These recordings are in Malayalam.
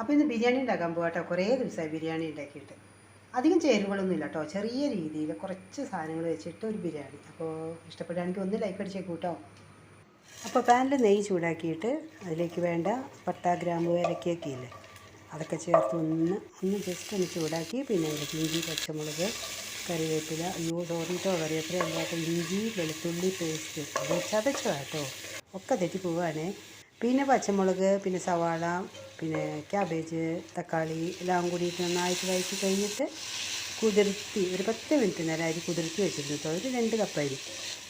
അപ്പോൾ ഇന്ന് ബിരിയാണി ഉണ്ടാക്കാൻ പോകാം കേട്ടോ. കുറേ ദിവസമായി ബിരിയാണി ഉണ്ടാക്കിയിട്ട്. അധികം ചേരുവകളൊന്നും ഇല്ല കേട്ടോ. ചെറിയ രീതിയിൽ കുറച്ച് സാധനങ്ങൾ വെച്ചിട്ട് ഒരു ബിരിയാണി. അപ്പോൾ ഇഷ്ടപ്പെടുകയാണെങ്കിൽ ഒന്ന് ലൈക്ക് അടിച്ചേക്കൂ കേട്ടോ. അപ്പോൾ പാനിൽ നെയ്യ് ചൂടാക്കിയിട്ട് അതിലേക്ക് വേണ്ട പട്ട, ഗ്രാമ്പു, ഏലക്കയൊക്കെ ഇല്ലേ, അതൊക്കെ ചേർത്ത് ഒന്ന് ജസ്റ്റ് ഒന്ന് ചൂടാക്കി പിന്നെ അതിലേക്ക് ഇഞ്ചി, പച്ചമുളക്, കറിവേപ്പില, സോറിട്ടോ കറിവേപ്പില എന്താട്ടോ, ഇഞ്ചി വെളുത്തുള്ളി പേസ്റ്റ് അത് ചതച്ചോ കേട്ടോ, ഒക്കെ തെറ്റി പോവാണേ. പിന്നെ പച്ചമുളക്, പിന്നെ സവാള, പിന്നെ ക്യാബേജ്, തക്കാളി എല്ലാം കൂടിയിട്ട് നന്നായിട്ട് വഴറ്റി കഴിഞ്ഞിട്ട് കുതിർത്തി ഒരു 10 മിനിറ്റ് നേരം അരി കുതിർത്തി വെച്ചിരുന്നു കേട്ടോ. ഒരു 2 കപ്പ് അരി.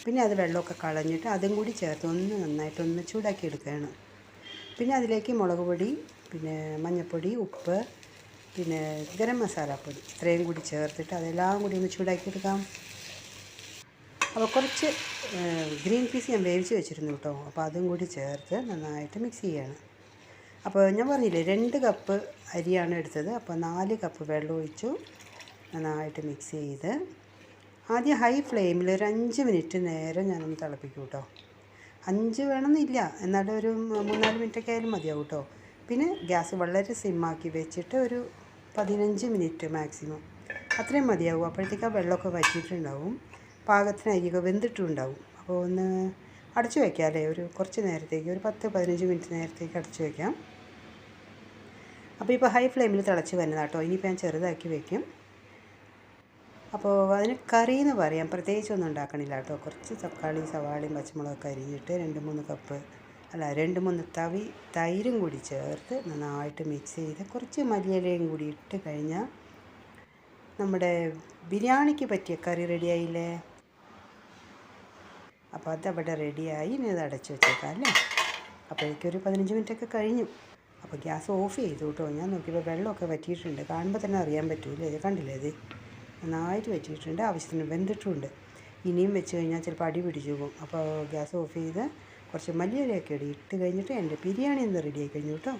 പിന്നെ അത് വെള്ളമൊക്കെ കളഞ്ഞിട്ട് അതും കൂടി ചേർത്ത് നന്നായിട്ടൊന്ന് ചൂടാക്കി എടുക്കുകയാണ്. പിന്നെ അതിലേക്ക് മുളക് പൊടി, പിന്നെ മഞ്ഞൾപ്പൊടി, ഉപ്പ്, പിന്നെ ഗരം മസാലപ്പൊടി ഇത്രയും കൂടി ചേർത്തിട്ട് അതെല്ലാം കൂടി ഒന്ന് ചൂടാക്കി എടുക്കാം. അപ്പോൾ കുറച്ച് ഗ്രീൻ പീസ് ഞാൻ വേവിച്ച് വെച്ചിരുന്നു കേട്ടോ. അപ്പോൾ അതും കൂടി ചേർത്ത് നന്നായിട്ട് മിക്സ് ചെയ്യാണ്. അപ്പോൾ ഞാൻ പറഞ്ഞില്ലേ 2 കപ്പ് അരിയാണ് എടുത്തത്. അപ്പോൾ 4 കപ്പ് വെള്ളം ഒഴിച്ചു നന്നായിട്ട് മിക്സ് ചെയ്ത് ആദ്യം ഹൈ ഫ്ലെയിമിൽ ഒരു 5 മിനിറ്റ് നേരം ഞാനൊന്ന് തിളപ്പിക്കും കേട്ടോ. 5 വേണമെന്നില്ല, എന്നാലും ഒരു 3-4 മിനിറ്റൊക്കെ ആയാലും മതിയാവും കേട്ടോ. പിന്നെ ഗ്യാസ് വളരെ സിമ്മാക്കി വെച്ചിട്ട് ഒരു 15 മിനിറ്റ് മാക്സിമം അത്രയും മതിയാവും. അപ്പോഴത്തേക്ക് ആ വെള്ളമൊക്കെ വറ്റിയിട്ടുണ്ടാവും, പാകത്തിന് അരിയൊക്കെ വെന്തിട്ടുണ്ടാവും. അപ്പോൾ ഒന്ന് അടച്ചു വയ്ക്കാം അല്ലേ, ഒരു കുറച്ച് നേരത്തേക്ക്, ഒരു 10-15 മിനിറ്റ് നേരത്തേക്ക് അടച്ചു വയ്ക്കാം. അപ്പോൾ ഇപ്പോൾ ഹൈ ഫ്ലെയിമിൽ തിളച്ച് വരുന്നത് കേട്ടോ. ഇനിയിപ്പോൾ ഞാൻ ചെറുതാക്കി വയ്ക്കും. അപ്പോൾ അതിന് കറി എന്ന് പറയാം, പ്രത്യേകിച്ചൊന്നും ഉണ്ടാക്കണില്ല കേട്ടോ. കുറച്ച് തക്കാളി, സവാളയും പച്ചമുളകൊക്കെ അരിഞ്ഞിട്ട് 2-3 കപ്പ് 2-3 തവി തൈരും കൂടി ചേർത്ത് നന്നായിട്ട് മിക്സ് ചെയ്ത് കുറച്ച് മല്ലിയിലയും കൂടി ഇട്ട് കഴിഞ്ഞാൽ നമ്മുടെ ബിരിയാണിക്ക് പറ്റിയ കറി റെഡിയായില്ലേ. അപ്പോൾ അതവിടെ റെഡിയായി. ഇനി അത് അടച്ചു വെച്ചേക്കാം അല്ലേ. അപ്പോഴേക്കൊരു 15 മിനിറ്റൊക്കെ കഴിഞ്ഞു. അപ്പോൾ ഗ്യാസ് ഓഫ് ചെയ്തു കേട്ടോ. ഞാൻ നോക്കിയപ്പോൾ വെള്ളമൊക്കെ വറ്റിയിട്ടുണ്ട്. കാണുമ്പോൾ തന്നെ അറിയാൻ പറ്റൂലേ, കണ്ടില്ലേ, ഇത് നന്നായിട്ട് വറ്റിയിട്ടുണ്ട്, ആവശ്യത്തിന് വെന്തിട്ടുമുണ്ട്. ഇനിയും വെച്ച് കഴിഞ്ഞാൽ ചിലപ്പോൾ അടി പിടിച്ചു പോകും. അപ്പോൾ ഗ്യാസ് ഓഫ് ചെയ്ത് കുറച്ച് മല്ലിയിലയൊക്കെ ഇട്ട് കഴിഞ്ഞിട്ട് എൻ്റെ ബിരിയാണി ഒന്ന് റെഡിയായി കഴിഞ്ഞു കേട്ടോ.